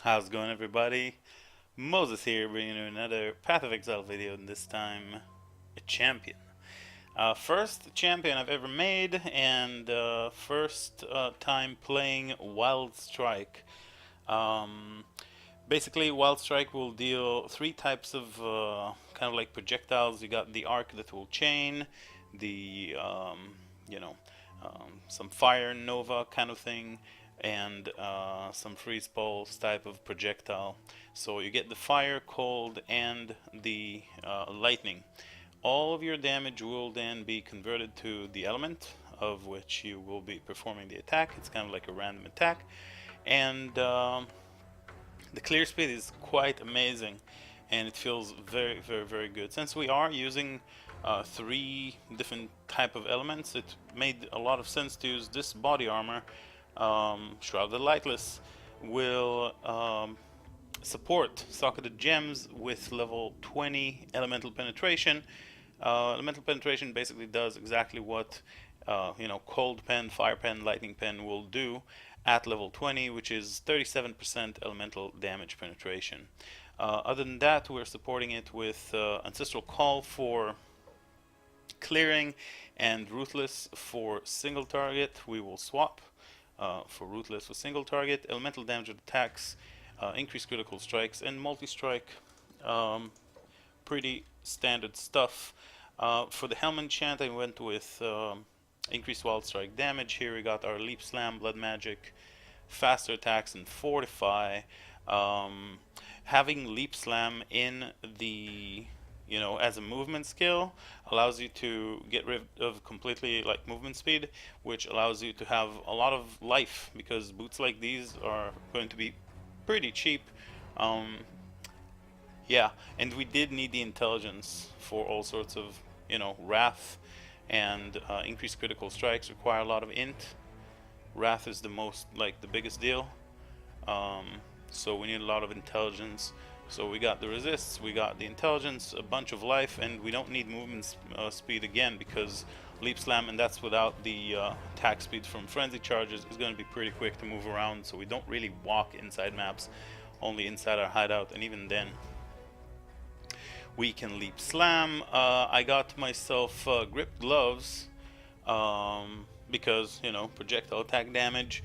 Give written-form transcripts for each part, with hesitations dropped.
How's it going, everybody? Moses here, bringing you another Path of Exile video, and this time a champion. First champion I've ever made, and first time playing Wild Strike. Um, Basically, Wild Strike will deal three types of kind of like projectiles. You got the arc that will chain, the you know some fire nova kind of thing, and some freeze pulse type of projectile. So you get the fire, cold, and the lightning. All of your damage will then be converted to the element of which you will be performing the attack. It's kind of like a random attack, and the clear speed is quite amazing, and it feels very, very, very good. Since we are using three different type of elements, it made a lot of sense to use this body armor. Shrouded Lightless will support Socketed Gems with level 20 Elemental Penetration. Elemental Penetration basically does exactly what Cold Pen, Fire Pen, Lightning Pen will do at level 20, which is 37% elemental damage penetration. Other than that, we're supporting it with Ancestral Call for clearing and Ruthless for single target. We will swap for Ruthless with single target, elemental damage attacks, increased critical strikes, and multi-strike. Pretty standard stuff. For the Helm enchant, I went with increased wild strike damage. Here we got our Leap Slam, Blood Magic, faster attacks, and Fortify. Having Leap Slam in the as a movement skill allows you to get rid of completely like movement speed, which allows you to have a lot of life because boots like these are going to be pretty cheap. Um, yeah, and we did need the intelligence for all sorts of wrath and increased critical strikes require a lot of int. Wrath is the biggest deal. Um, so we need a lot of intelligence. So we got the resists, we got the intelligence, a bunch of life, and we don't need movement speed again because Leap Slam, and that's without the attack speed from Frenzy Charges, is going to be pretty quick to move around. So we don't really walk inside maps, only inside our hideout, and even then we can Leap Slam. I got myself grip gloves because projectile attack damage.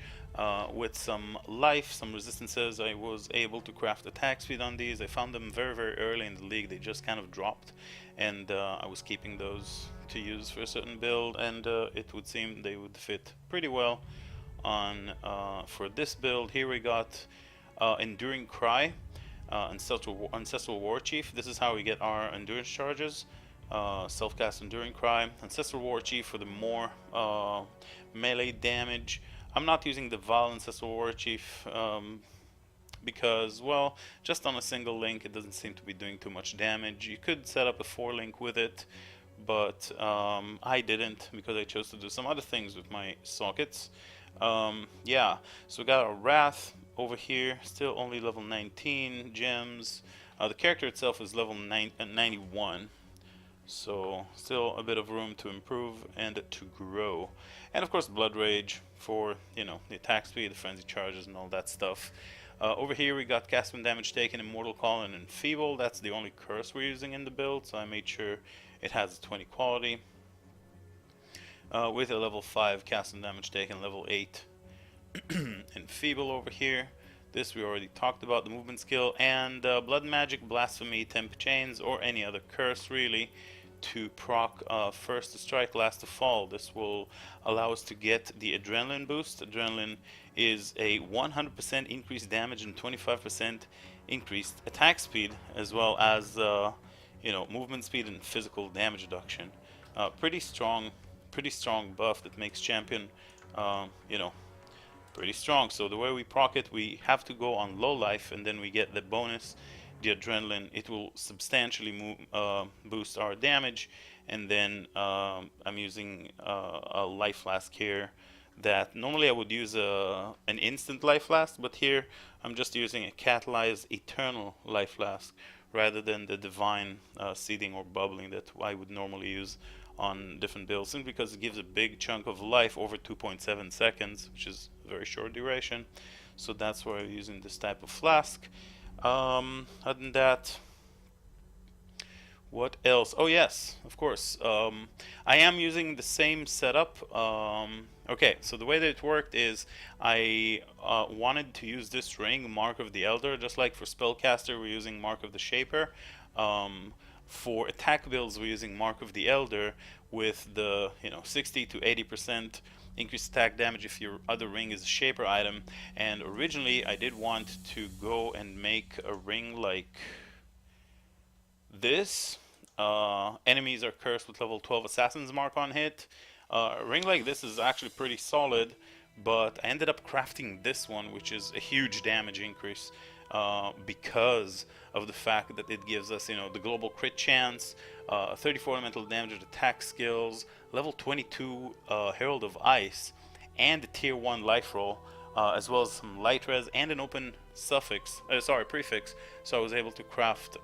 With some life, some resistances, I was able to craft attack speed on these. I found them very, very early in the league. They just kind of dropped, and I was keeping those to use for a certain build, and it would seem they would fit pretty well on for this build. Here we got Enduring Cry, Ancestral War Chief. This is how we get our endurance charges. Self-cast Enduring Cry, Ancestral War Chief for the more melee damage. I'm not using the Val Ancestral War Chief because, well, just on a single link it doesn't seem to be doing too much damage. You could set up a 4-link with it, but I didn't because I chose to do some other things with my sockets. Yeah, so we got our Wrath over here, still only level 19 gems. The character itself is level 91. So still a bit of room to improve and to grow. And of course Blood Rage for the attack speed, the frenzy charges, and all that stuff. Over here we got cast when damage taken, Immortal Call, and Enfeeble. That's the only curse we're using in the build, so I made sure it has a 20 quality. With a level 5 cast when damage taken, level 8 Enfeeble over here. This we already talked about, the movement skill, and Blood Magic, Blasphemy, Temp Chains, or any other curse really, to proc first to strike, last to fall. This will allow us to get the Adrenaline boost. Adrenaline is a 100% increased damage and 25% increased attack speed, as well as movement speed and physical damage reduction. Pretty strong buff that makes champion pretty strong. So the way we proc it, we have to go on low life, and then we get the bonus, the adrenaline. It will substantially boost our damage, and then I'm using a life flask here that normally I would use an instant life flask, but here I'm just using a catalyzed eternal life flask rather than the divine seeding or bubbling that I would normally use on different builds, simply because it gives a big chunk of life over 2.7 seconds, which is a very short duration. so that's why I'm using this type of flask. Other than that, what else? Oh yes, of course. I am using the same setup. Okay, so the way that it worked is I wanted to use this ring, Mark of the Elder, just like for Spellcaster we're using Mark of the Shaper. For attack builds we're using Mark of the Elder with the 60 to 80% increased attack damage if your other ring is a Shaper item. And originally I did want to go and make a ring like this. Enemies are cursed with level 12 Assassin's Mark on hit. A ring like this is actually pretty solid, but I ended up crafting this one, which is a huge damage increase because of the fact that it gives us, the global crit chance, 34 elemental damage with attack skills, level 22 Herald of Ice, and a tier 1 life roll, as well as some light res and an open prefix. So I was able to craft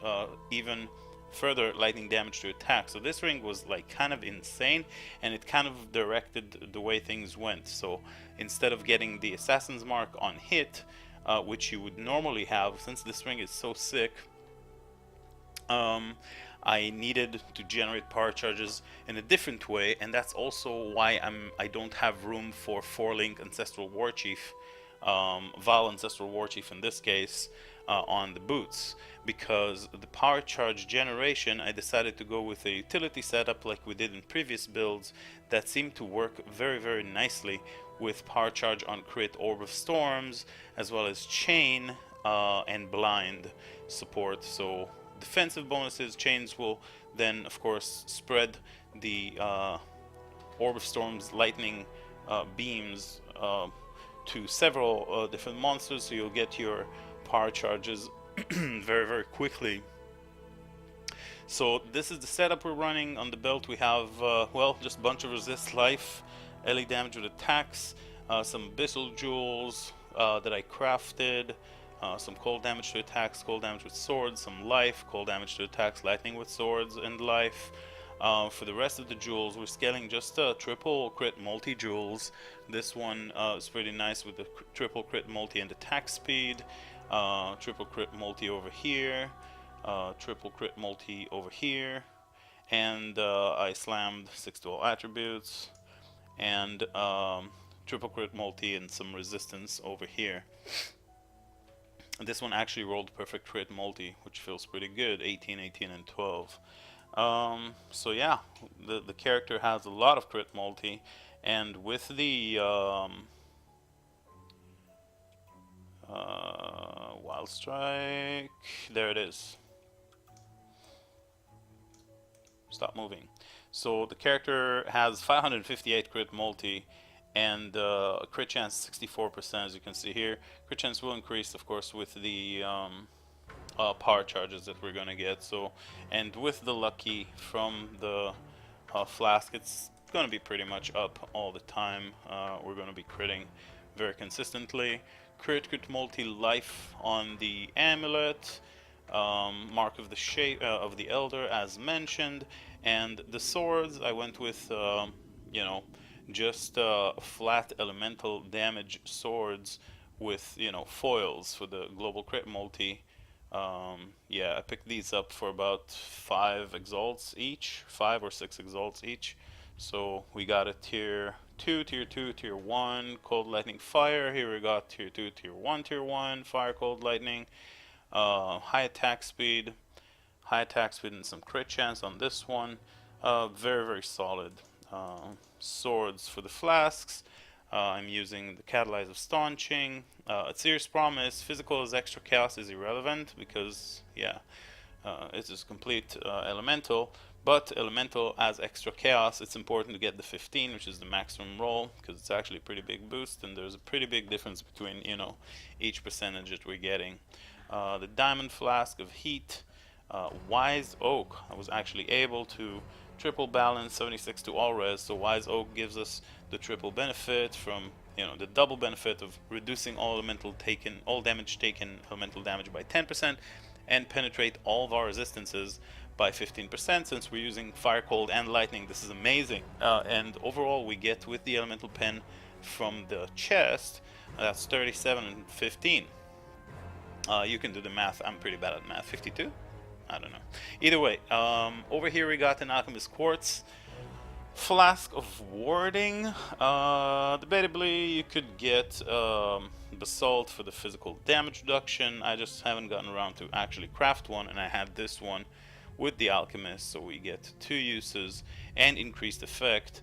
even further lightning damage to attack. So this ring was like kind of insane, and it kind of directed the way things went. So instead of getting the Assassin's Mark on hit, which you would normally have, since this ring is so sick, I needed to generate power charges in a different way, and that's also why I don't have room for 4-link Ancestral Warchief, Val Ancestral Warchief in this case, on the boots, because the power charge generation I decided to go with a utility setup like we did in previous builds that seemed to work very, very nicely with power charge on crit, Orb of Storms, as well as chain and blind support. So defensive bonuses, chains will then of course spread the Orb of Storms lightning beams to several different monsters, so you'll get your power charges very, very quickly. So this is the setup we're running. On the belt we have just a bunch of resist life, LE damage with attacks, some abyssal jewels that I crafted, some cold damage to attacks, cold damage with swords, some life, cold damage to attacks, lightning with swords, and life. For the rest of the jewels, we're scaling just triple crit multi jewels. This one is pretty nice with the triple crit multi and attack speed. Triple crit multi over here, triple crit multi over here, and I slammed 6 to all attributes, and triple crit multi and some resistance over here. This one actually rolled perfect crit multi, which feels pretty good, 18, 18, and 12. So yeah, the character has a lot of crit multi, and with the Wild Strike, there it is. Stop moving. So the character has 558 crit multi and crit chance 64%, as you can see here. Crit chance will increase, of course, with the power charges that we're gonna get. So, and with the lucky from the flask, it's gonna be pretty much up all the time. We're gonna be critting very consistently. Crit multi life on the amulet, Mark of the Elder as mentioned, and the swords I went with just flat elemental damage swords with foils for the global crit multi. Yeah, I picked these up for about 5 exalts each, 5 or 6 exalts each. So we got a tier 2, tier 2, tier 1, cold lightning fire. Here we got tier 2, tier 1, fire, cold lightning, high attack speed, and some crit chance on this one. Very, very solid. Swords for the flasks. I'm using the Catalyze of Staunching. At Serious Promise, physical as extra chaos is irrelevant because, yeah, it is complete elemental. But elemental as extra chaos, it's important to get the 15, which is the maximum roll, because it's actually a pretty big boost, and there's a pretty big difference between each percentage that we're getting. The Diamond Flask of Heat, Wise Oak. I was actually able to triple balance 76 to all res, so Wise Oak gives us the triple benefit from the double benefit of reducing all damage taken elemental damage by 10% and penetrate all of our resistances by 15%. Since we're using fire, cold, and lightning, this is amazing. And overall we get with the elemental pen from the chest That's 37 and 15. You can do the math. I'm pretty bad at math. 52? I don't know. Either way, over here we got an Alchemist Quartz. Flask of Warding. Debatably, you could get Basalt for the physical damage reduction. I just haven't gotten around to actually craft one, and I had this one with the Alchemist, so we get 2 uses and increased effect,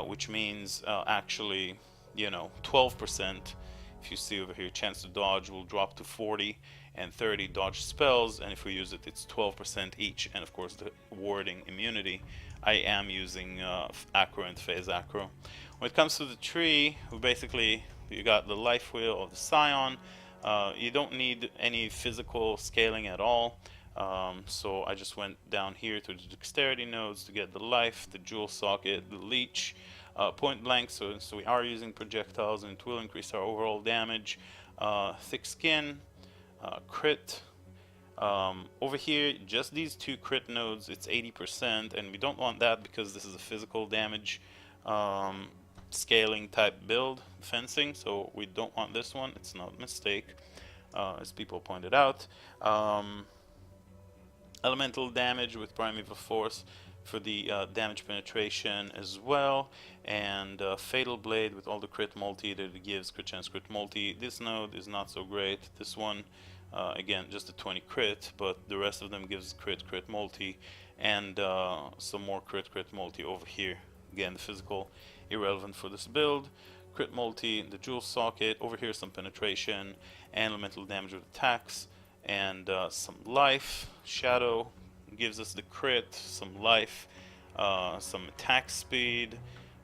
which means actually, 12%. If you see over here, chance to dodge will drop to 40, and 30 dodge spells, and if we use it, it's 12% each, and of course the warding immunity. I am using Acro and Phase Acro. When it comes to the tree, you got the life wheel of the Scion. You don't need any physical scaling at all. So I just went down here to the dexterity nodes to get the life, the jewel socket, the leech, point blank. So we are using projectiles, and it will increase our overall damage. Thick skin, crit. Over here, just these 2 crit nodes, it's 80%, and we don't want that because this is a physical damage scaling type build, fencing, so we don't want this one. It's not a mistake, as people pointed out. Elemental damage with Primeval Force for the damage penetration as well, and Fatal Blade with all the crit multi that it gives, crit chance, crit multi. This node is not so great. This one, again, just a 20 crit, but the rest of them gives crit multi, and some more crit multi over here. Again, the physical irrelevant for this build. Crit multi, the jewel socket, over here some penetration, and elemental damage with attacks, and some life. Shadow gives us the crit, some life, some attack speed,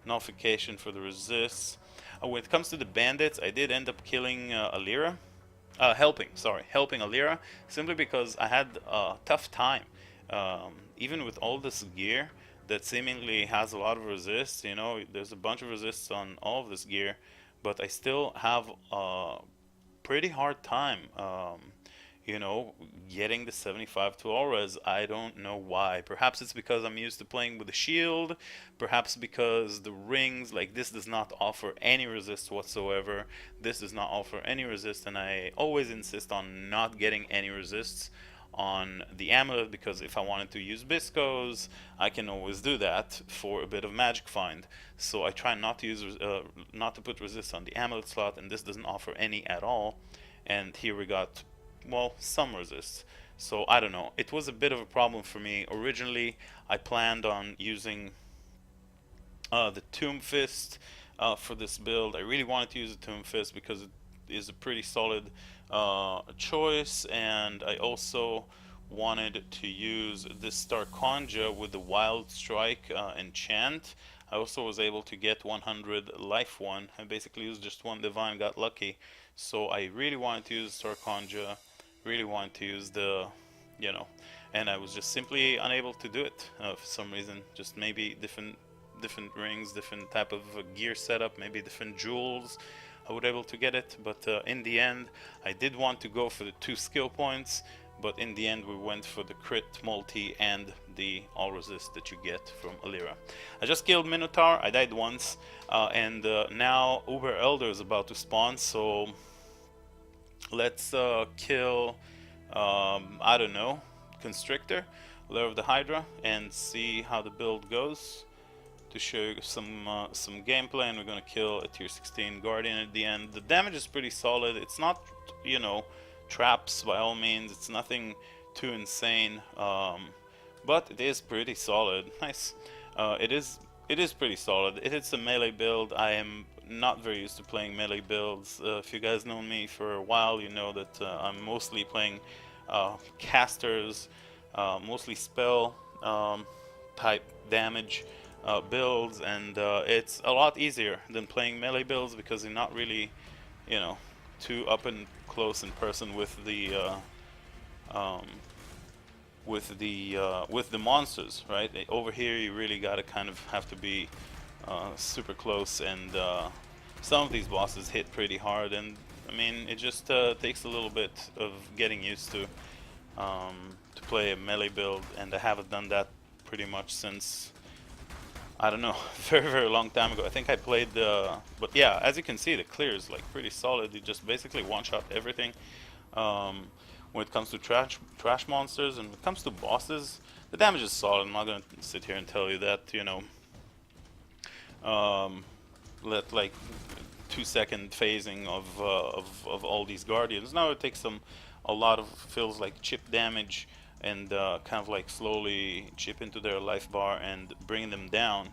nullification for the resists. When it comes to the bandits, I did end up killing Alira. Helping Alira, simply because I had a tough time. Even with all this gear that seemingly has a lot of resists, there's a bunch of resists on all of this gear, but I still have a pretty hard time, getting the 75 to all res. I don't know why. Perhaps it's because I'm used to playing with a shield, perhaps because the rings, like this, does not offer any resist whatsoever. This does not offer any resist, and I always insist on not getting any resists on the amulet, because if I wanted to use Biscos, I can always do that for a bit of magic find. So I try not to use not to put resist on the amulet slot, and this doesn't offer any at all. And here we got, well, some resist. So I don't know, it was a bit of a problem for me. Originally I planned on using the Tomb Fist for this build. I really wanted to use the Tomb Fist because it is a pretty solid choice, and I also wanted to use this Starkonja with the Wild Strike enchant. I also was able to get 100 life one. I basically used just one divine, got lucky. So I really wanted to use Starkonja, really wanted to use the, and I was just simply unable to do it for some reason. Just maybe different rings, different type of gear setup, maybe different jewels. I would able to get it, but in the end I did want to go for the 2 skill points, but in the end we went for the crit multi and the all resist that you get from Alira. I just killed Minotaur. I died once, and now Uber Elder is about to spawn, so let's kill I don't know, Constrictor, Lair of the Hydra, and see how the build goes. To show you some gameplay, and we're gonna kill a tier 16 Guardian at the end. The damage is pretty solid. It's not, traps by all means. It's nothing too insane, but it is pretty solid. Nice. It is pretty solid. It's a melee build. I am not very used to playing melee builds. If you guys know me for a while, you know that I'm mostly playing casters, mostly spell type damage builds, and it's a lot easier than playing melee builds because you're not really, too up and close in person with the monsters, right? Over here you really gotta kind of have to be super close, and some of these bosses hit pretty hard, and I mean it just takes a little bit of getting used to play a melee build, and I haven't done that pretty much since I don't know, very long time ago. I think I played but yeah, as you can see, the clear is like pretty solid. You just basically one-shot everything. Um, when it comes to trash monsters and when it comes to bosses, the damage is solid. I'm not gonna sit here and tell you that, you know, let like 2 second phasing of all these guardians. Now it takes them a lot of, feels like chip damage, and kind of like slowly chip into their life bar and bring them down.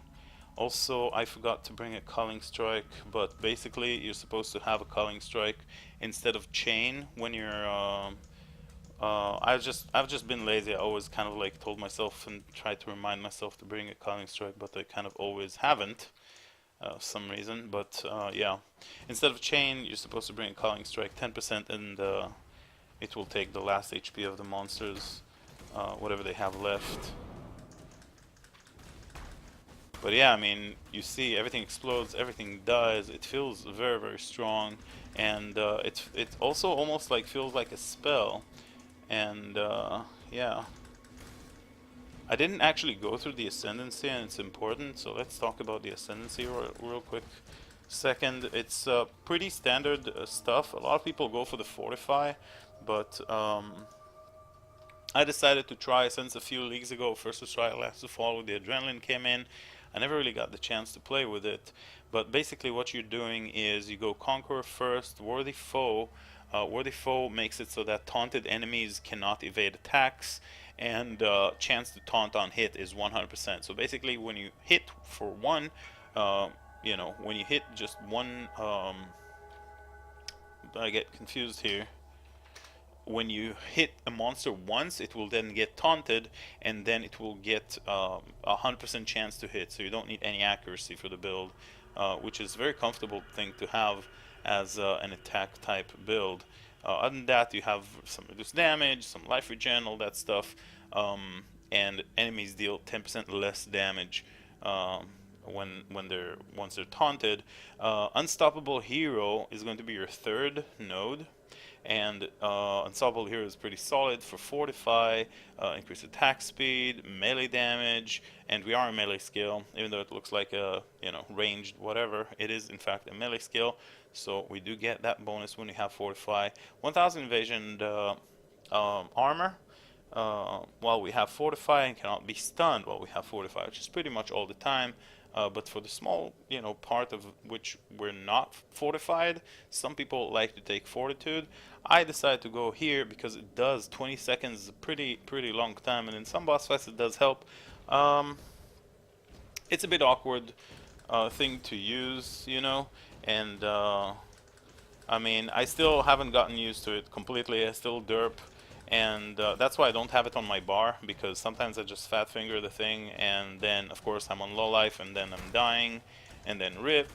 Also, I forgot to bring a culling strike, but basically you're supposed to have a culling strike instead of chain when you're I've just been lazy. I always kind of like told myself and tried to remind myself to bring a culling strike, but I kind of always haven't some reason. But yeah, instead of chain, you're supposed to bring a culling strike 10%, and it will take the last HP of the monsters, whatever they have left. But yeah, I mean, you see everything explodes, everything dies. It feels very strong, and it also almost like feels like a spell. And yeah, I didn't actually go through the Ascendency, and it's important. So let's talk about the Ascendency real quick. Second, it's pretty standard stuff. A lot of people go for the Fortify, but I decided to try since a few leagues ago. First to try, last to follow. The adrenaline came in. I never really got the chance to play with it. But basically what you're doing is you go Conqueror first, Worthy Foe. Worthy Foe makes it so that taunted enemies cannot evade attacks, and chance to taunt on hit is 100%. So basically when you hit for one, you know, when you hit just one, I get confused here. When you hit a monster once, it will then get taunted, and then it will get 100% chance to hit. So you don't need any accuracy for the build, which is a very comfortable thing to have as an attack type build. Other than that, you have some reduced damage, some life regen, all that stuff, and enemies deal 10% less damage once they're taunted. Unstoppable Hero is going to be your third node. And Unstoppable Hero is pretty solid for Fortify, increased attack speed, melee damage, and we are a melee skill, even though it looks like a, you know, ranged whatever. It is in fact a melee skill, so we do get that bonus when we have Fortify. 1000 evasion armor while we have Fortify, and cannot be stunned while we have Fortify, which is pretty much all the time. But for the small, you know, part of which we're not fortified, some people like to take Fortitude. I decided to go here because it does 20 seconds, is a pretty long time, and in some boss fights it does help. It's a bit awkward thing to use, you know, and I mean, I still haven't gotten used to it completely. I still derp, and that's why I don't have it on my bar, because sometimes I just fat finger the thing, and then of course I'm on low life, and then I'm dying, and then rip,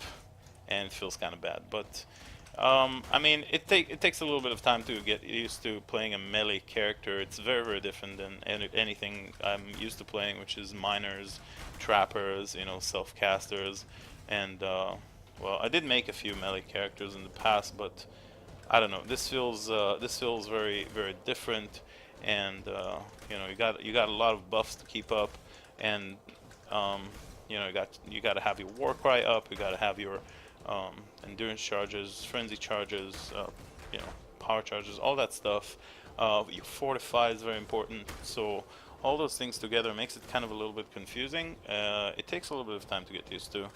and it feels kind of bad. But I mean, it takes a little bit of time to get used to playing a melee character. It's very different than anything I'm used to playing, which is miners, trappers, you know, self-casters, and well, I did make a few melee characters in the past, but I don't know. This feels very different, and you know, you got a lot of buffs to keep up, and you know, you got to have your war cry up. You got to have your endurance charges, frenzy charges, you know, power charges, all that stuff. Your fortify is very important. So all those things together makes it kind of a little bit confusing. It takes a little bit of time to get used to.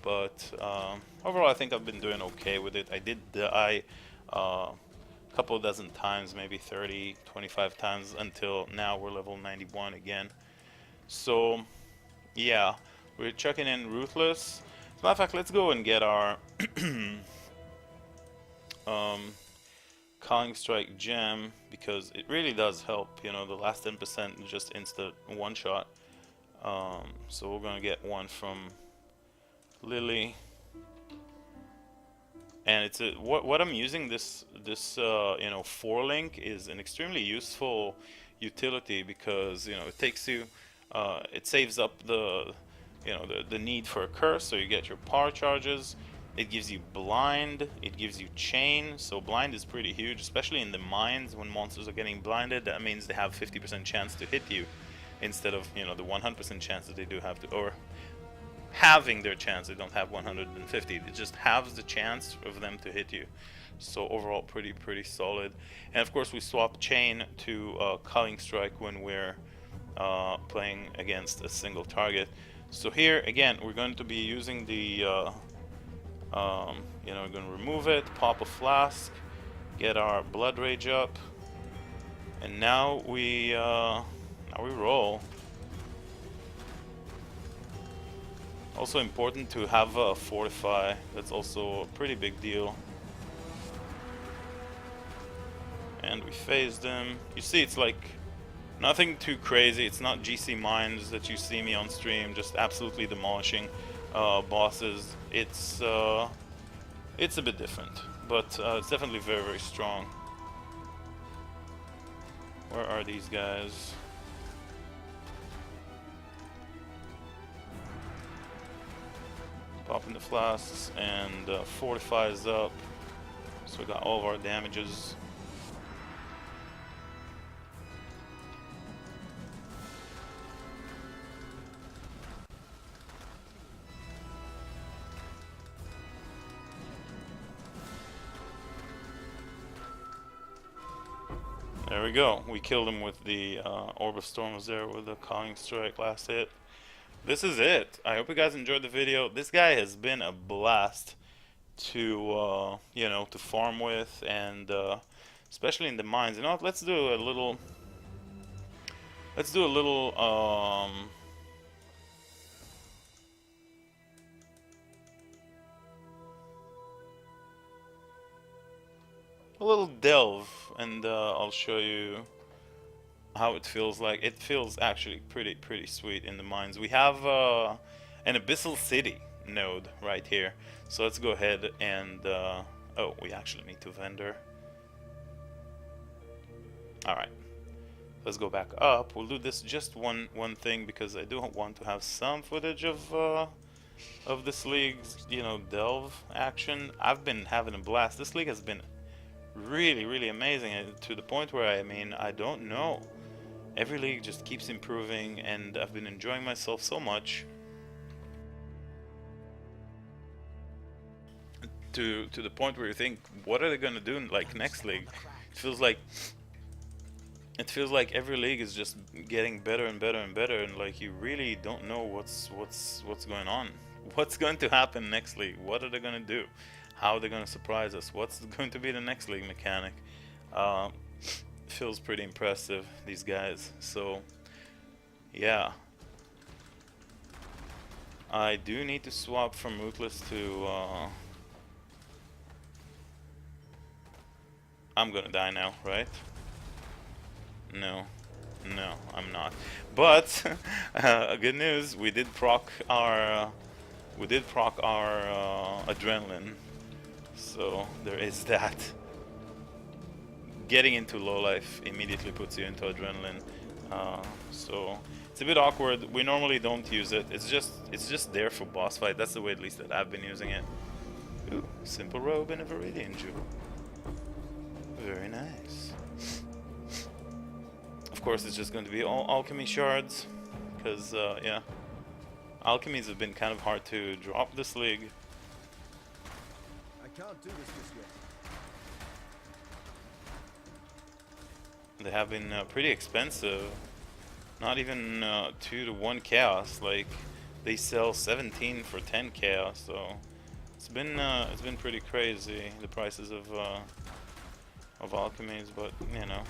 But overall, I think I've been doing okay with it. I did die a couple dozen times, maybe 30, 25 times, until now we're level 91 again. So yeah, we're chucking in Ruthless. As a matter of fact, let's go and get our Calling Strike gem, because it really does help. You know, the last 10% is just instant one shot. So we're gonna get one from Lily, and it's what I'm using this you know, 4-link is an extremely useful utility, because you know, it takes you it saves up the, you know, the need for a curse, so you get your power charges. It gives you blind, it gives you chain. So blind is pretty huge, especially in the mines when monsters are getting blinded. That means they have 50% chance to hit you. instead of, you know, the 100% chance that they do have to, or having their chance. They don't have 150. It just halves the chance of them to hit you. So overall, pretty solid. And of course, we swap chain to culling strike when we're playing against a single target. So here again, we're going to be using the you know, we're going to remove it, pop a flask, get our blood rage up, and now we roll. Also important to have a fortify. That's also a pretty big deal. And we phase them. You see, it's like nothing too crazy. It's not GC mines that you see me on stream just absolutely demolishing bosses. It's a bit different, but it's definitely very strong. Where are these guys? Popping the flasks and fortifies up. So we got all of our damages. There we go. We killed him with the Orb of Storm was there with the Calling Strike last hit. This is it. I hope you guys enjoyed the video. This guy has been a blast to you know, to farm with, and especially in the mines. You know what? Let's do a little delve, and I'll show you how it feels like. It feels actually pretty sweet in the mines. We have an Abyssal City node right here, so let's go ahead and oh, we actually need to vendor. Alright, let's go back up. We'll do this just one thing, because I do want to have some footage of this league's, you know, delve action. I've been having a blast. This league has been really amazing, to the point where, I mean, I don't know, every league just keeps improving, and I've been enjoying myself so much, to the point where you think, what are they gonna do like next league? It feels like every league is just getting better and better, and like you really don't know what's going on, what's going to happen next league, what are they gonna do, how they're gonna surprise us, what's going to be the next league mechanic. Feels pretty impressive, these guys. So yeah, I do need to swap from Ruthless to I'm gonna die now, right? No, I'm not. But good news, we did proc our adrenaline. So there is that. Getting into low life immediately puts you into adrenaline. So it's a bit awkward. We normally don't use it. It's just there for boss fight. That's the way, at least, that I've been using it. Ooh, simple robe and a Viridian jewel. Very nice. Of course, it's just going to be all alchemy shards, because yeah, alchemies have been kind of hard to drop this league. I can't do this just yet. They have been pretty expensive. Not even 2 to 1 chaos. Like, they sell 17 for 10 chaos. So it's been pretty crazy, the prices of alchemies. But you know,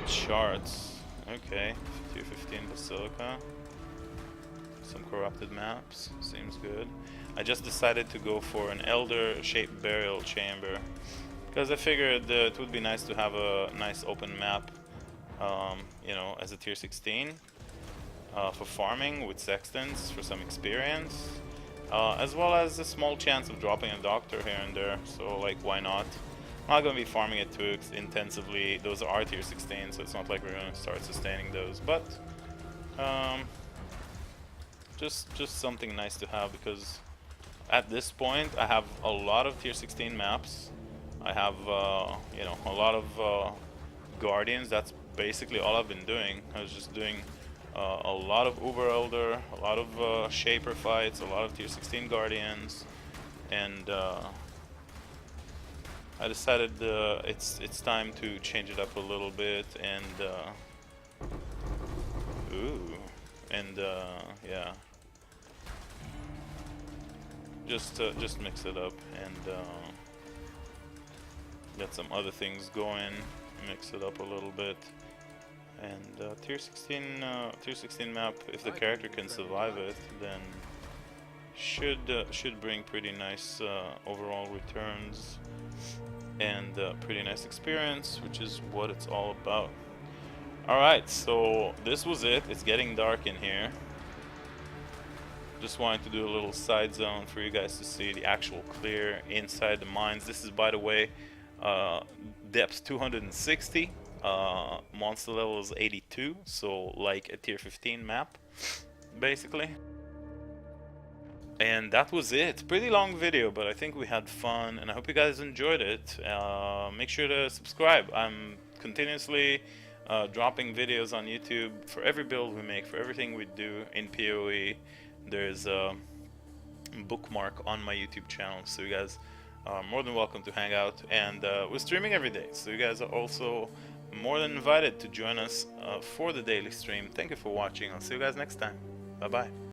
shards. Okay, 215 Basilica. Some corrupted maps. Seems good. I just decided to go for an Elder-shaped burial chamber, because I figured it would be nice to have a nice open map, you know, as a tier 16 for farming with sextants for some experience, as well as a small chance of dropping a doctor here and there. So like, why not? I'm not going to be farming it too intensively. Those are tier 16, so it's not like we're going to start sustaining those. But just something nice to have, because at this point I have a lot of tier 16 maps. I have you know, a lot of guardians. That's basically all I've been doing. I was just doing a lot of Uber Elder, a lot of Shaper fights, a lot of tier 16 Guardians, and I decided it's time to change it up a little bit, and yeah, just mix it up and get some other things going, mix it up a little bit, and tier 16 map. If the character can survive it, then should bring pretty nice overall returns and pretty nice experience, which is what it's all about. Alright, so this was it. It's getting dark in here. Just wanted to do a little side zone for you guys to see the actual clear inside the mines. This is, by the way, depth 260, monster level is 82, so like a tier 15 map, basically. And that was it. Pretty long video, but I think we had fun, and I hope you guys enjoyed it. Make sure to subscribe. I'm continuously dropping videos on YouTube for every build we make, for everything we do in PoE. There's a bookmark on my YouTube channel, so you guys are more than welcome to hang out. And we're streaming every day, so you guys are also more than invited to join us for the daily stream. Thank you for watching. I'll see you guys next time. Bye bye.